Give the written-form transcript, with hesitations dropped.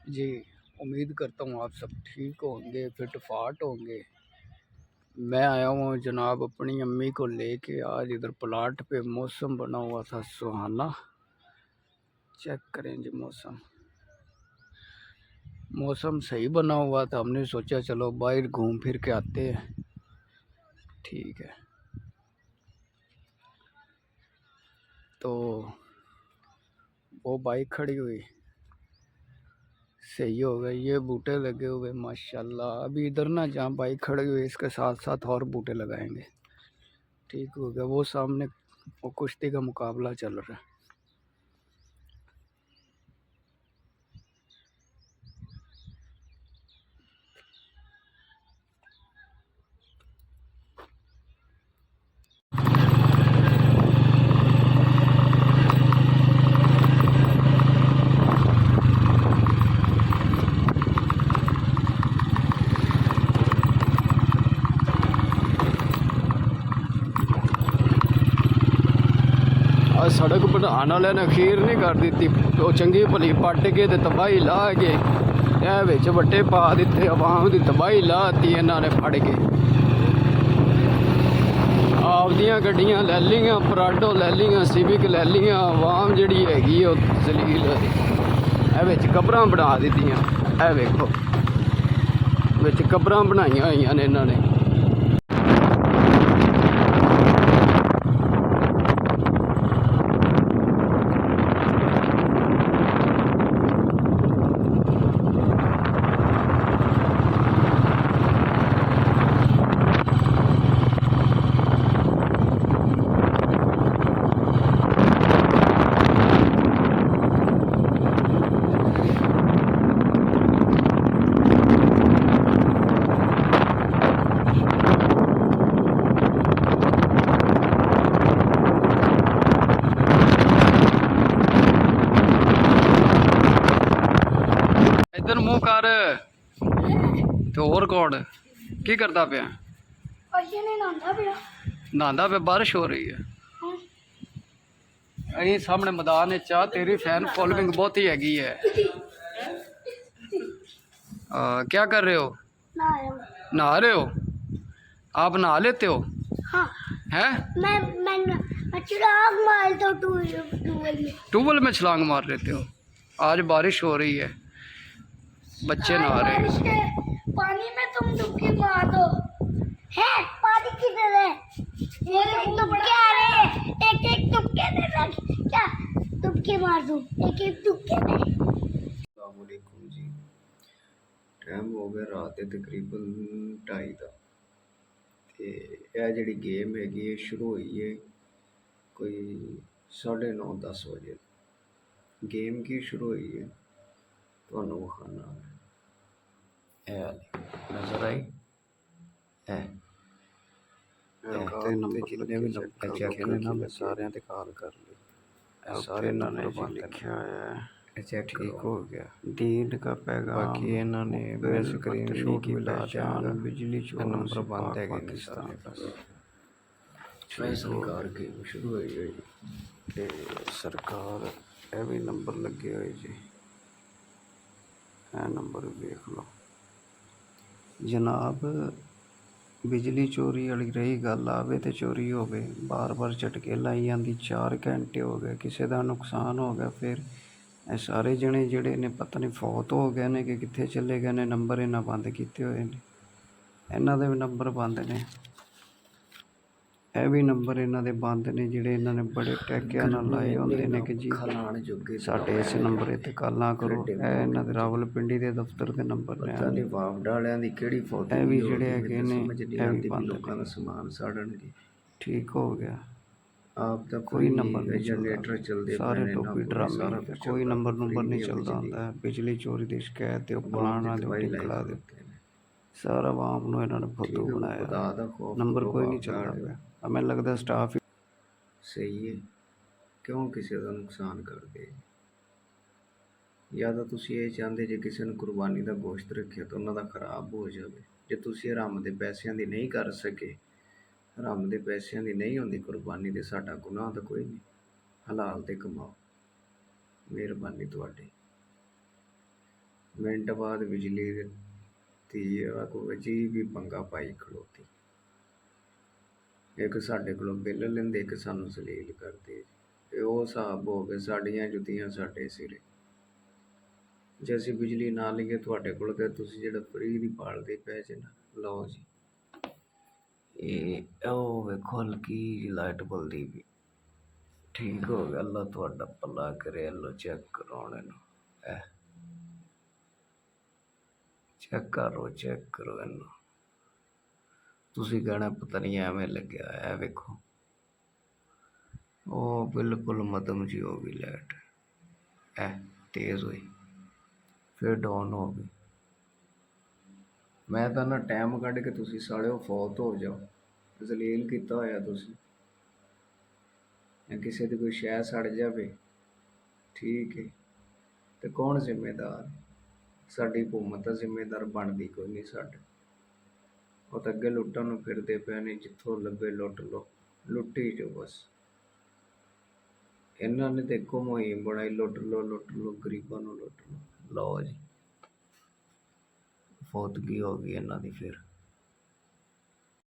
जी। उम्मीद करता हूँ आप सब ठीक होंगे, फिट फाट होंगे। मैं आया हूँ जनाब अपनी अम्मी को लेके आज इधर प्लाट पे। मौसम बना हुआ था सुहाना। चेक करें जी, मौसम सही बना हुआ था। हमने सोचा चलो बाहर घूम फिर के आते हैं। ठीक है, तो वो बाइक खड़ी हुई, सही हो गया। ये बूटे लगे हुए माशाल्लाह। अभी इधर ना जहाँ बाइक खड़ी हुई इसके साथ साथ और बूटे लगाएंगे। ठीक हो गया। वो सामने वो कुश्ती का मुकाबला चल रहा है। आज सड़क बनाने वाले ने अखीर नहीं कर दी। तो चंगी भली पट के तबाही ला के वट्टे पा दिते। आवाम की तबाही लाती इन्होंने फड़ के। आपदियां गड्डियां लै लियां, पराडो लै लियां, सिविक लै लियां। आवाम जिहड़ी हैगी जलील कबरां बना दित्तियां। ए वेखो विच कबरां बनाइयां होइयां ने इन्होंने। इधर मुँह कर। तो और कौन की करता पिया? नहांदा पे। बारिश हो रही है। अं सामने मैदान चा तेरी फैन फॉलोइंग बहुत ही हैगी है। क्या कर रहे हो? नहा रहे हो? आप नहा लेते हो? हाँ। हैं? मैं छलांग मारता हूँ ट्यूबवेल में छलांग मार लेते हो? आज बारिश हो रही है, बच्चे नहा रहे हैं। पानी में तुम डुबकी मार दो। है पानी किधर है? तुबके आ रहे हैं। एक एक तुबके दे रखे क्या? तुबके मार दूं, एक एक तुबके दे। अस्सलाम वालेकुम जी। टाइम हो गया रात के तकरीबन 2:30 का। ते यह जिहड़ी गेम हैगी है शुरू हुई है कोई 9:30-10 बजे। गेम की शुरू हुई है तुहानू विखाना। नजर आई है? जिन्ने भी नंबर चेक ने ना मैं सारे ते कॉल कर ली। सारे नंबर बंद लिखा है। ठीक हो गया। दीन का पैगाम बाकी इन्होंने मैं स्क्रीन शॉट भी ला देंगे। बिजली चोर नंबर बंद है पाकिस्तान बस। सरकार गेम शुरू हुई है जी। सरकार यह भी नंबर लगे हुए जी। यह नंबर देख लो जनाब। बिजली चोरी वाली रही गल आवे तो चोरी हो गए, बार बार झटके लाई जाती। 4 घंटे हो गए, किसी का नुकसान हो गया। फिर सारे जने जिहड़े ने पता नहीं फौत हो गए ने कि कित्थे चले गए ने। नंबर इन्हां बंद किए हुए ने। इन्हां दे भी नंबर बंद ने। यह भी नंबर इन्हां दे बंद ने जिहड़े इन्हां ने बड़े टैकिया नाल लाए होंदे ने कि जी साडे इस नंबर ते कॉलां करो। यह इन्हां दे रावलपिंडी दे दफ्तर दे नंबर ने। पता नहीं वावड़ा वालियां दी किहड़ी फौत है भी जिहड़े हैगे ने यह भी बंद लोकां दा समान साड़नगे। ठीक हो गया। आप तो कोई नंबर नहीं जनरेटर चलते सारे टोपी ड्रामे। कोई नंबर नहीं चलता होंदा। बिजली चोरी की शिकायत ते फलाना ते टिकड़ा दे सारा आवाम नूं इन्हां ने फुद्दू बनाया। नंबर कोई नहीं चलता पिया। हमें लगता स्टाफ ही सही है। क्यों किसी का नुकसान करते? या तो तुसीं ये चाहते जे किसी ने कुर्बानी का गोश्त रखे तो उन्हों का खराब हो जाए। जे तुसीं हराम के पैसों की नहीं कर सके, हराम के पैसों की नहीं होंदी कुर्बानी, तो साडा गुनाह तो कोई नहीं। हलाल ते कमाओ। मेहरबानी तुहाडी। ਮਿੰਟ ਬਾਅਦ ਬਿਜਲੀ ਦਿੱਤੀ ਆ ਕੋਈ ਅਜੀਬ ਹੀ ਪੰਗਾ ਪਾਈ ਖਲੋਤੀ। ਇੱਕ ਸਾਡੇ ਕੋਲੋਂ ਬਿੱਲ ਲੈਂਦੇ, ਇੱਕ ਸਾਨੂੰ ਸਲੀਲ ਕਰਦੇ। ਤੇ ਉਹ ਹਿਸਾਬ ਹੋ ਗਏ, ਸਾਡੀਆਂ ਜੁੱਤੀਆਂ ਸਾਡੇ ਸਿਰੇ। ਜੇ ਅਸੀਂ ਬਿਜਲੀ ਨਾ ਲਈਏ ਤੁਹਾਡੇ ਕੋਲ, ਤੇ ਤੁਸੀਂ ਜਿਹੜਾ ਫਰੀ ਦੀ ਪਾਲਦੇ ਪਏ ਜੇ ਨਾ, ਲਓ ਜੀ ਇਹ ਉਹ ਵੇਖੋ ਹਲਕੀ ਜਿਹੀ ਲਾਈਟ ਬਲਦੀ ਵੀ। ਠੀਕ ਹੋ ਗਿਆ, ਅੱਲਾ ਤੁਹਾਡਾ ਭਲਾ ਕਰੇ। ਲਓ ਚੈੱਕ ਕਰਾਉਣ ਇਹਨੂੰ, ਚੈੱਕ ਕਰੋ ਇਹਨੂੰ। ਤੁਸੀਂ ਕਹਿਣਾ ਪਤਾ ਨਹੀਂ ਐਵੇਂ ਲੱਗਿਆ। ਇਹ ਵੇਖੋ, ਉਹ ਬਿਲਕੁਲ ਮੱਧਮ ਜਿਹੀ ਹੋ ਗਈ ਲਾਈਟ, ਤੇਜ਼ ਹੋਈ ਫਿਰ ਡਾਊਨ ਹੋ ਗਈ। ਮੈਂ ਤਾਂ ਨਾ ਟਾਈਮ ਕੱਢ ਕੇ, ਤੁਸੀਂ ਸਾਲਿਓ ਫੌਤ ਹੋ ਜਾਓ। ਜ਼ਲੀਲ ਕੀਤਾ ਹੋਇਆ ਤੁਸੀਂ, ਜਾਂ ਕਿਸੇ ਦੀ ਕੋਈ ਸ਼ੈ ਸੜ ਜਾਵੇ, ਠੀਕ ਹੈ, ਤੇ ਕੌਣ ਜ਼ਿੰਮੇਦਾਰ? ਸਾਡੀ ਹਕੂਮਤ ਤਾਂ ਜ਼ਿੰਮੇਦਾਰ ਬਣਦੀ ਕੋਈ ਨਹੀਂ ਸਾਡੇ। ਉਹ ਤਾਂ ਅੱਗੇ ਲੁੱਟਣ ਨੂੰ ਫਿਰਦੇ ਪਏ ਨੇ, ਜਿੱਥੋਂ ਲੱਭੇ ਲੁੱਟ ਲਓ, ਲੁੱਟੀ ਜਾਓ ਬਸ। ਇਹਨਾਂ ਨੇ ਤਾਂ ਇੱਕੋ ਮੁਹਿੰਮ ਬਣਾਈ, ਲੁੱਟ ਲਓ ਗਰੀਬਾਂ ਨੂੰ ਲੁੱਟ ਲਓ। ਲਓ ਜੀ, ਫੌਤਗੀ ਹੋ ਗਈ ਇਹਨਾਂ ਦੀ ਫਿਰ।